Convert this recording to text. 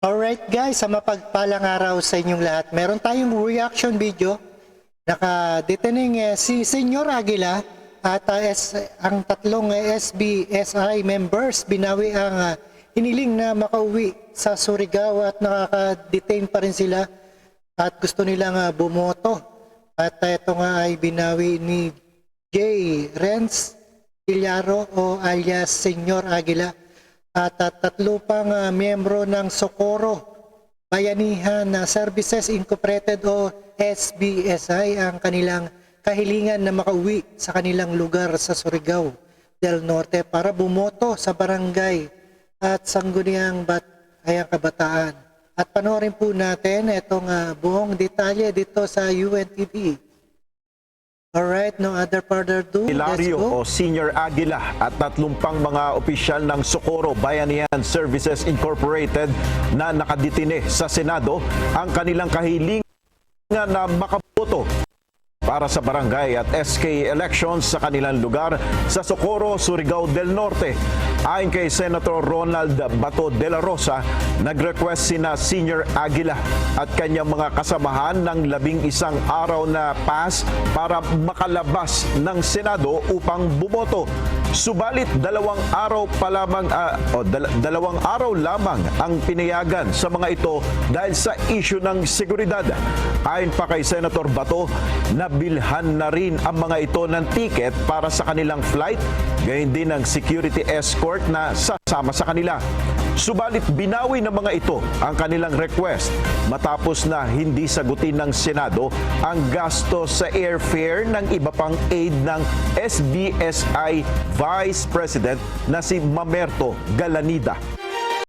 Alright guys, sa mapagpalang araw sa inyong lahat. Meron tayong reaction video. Nakadetining si Senyor Aguila at ang tatlong SBSI members binawi ang hiniling na makauwi sa Surigao at nakaka-detain pa rin sila at gusto nilang bumoto. At ito nga ay binawi ni J. Renz Illaro o alias Senyor Aguila. At tatlo pang miyembro ng Socorro Bayanihan Services Incorporated o SBSI ang kanilang kahilingan na makauwi sa kanilang lugar sa Surigao del Norte para bumoto sa barangay at sangguniang bayang kabataan. At panoorin po natin itong buong detalye dito sa UNTV. Alright, no other further ado. Hilario o Senior Aguila at tatlong pang mga opisyal ng Socorro Bayanihan Services Incorporated na nakadetine sa Senado ang kanilang kahilingan na makaboto para sa barangay at SK elections sa kanilang lugar sa Socorro, Surigao del Norte. Ayon kay Senator Ronald Bato de la Rosa, nag-request sina Senior Aguila at kanyang mga kasamahan ng 11 araw na pass para makalabas ng Senado upang bumoto. Subalit 2 araw pa lamang 2 araw lamang ang pinayagan sa mga ito dahil sa issue ng seguridad. Ayon pa kay Senator Bato, nabilhan na rin ang mga ito ng ticket para sa kanilang flight, gayon din ng security escort na sasama sa kanila. Subalit binawi ng mga ito ang kanilang request matapos na hindi sagutin ng Senado ang gasto sa airfare ng iba pang aide ng SBSI Vice President na si Mamerto Galanida.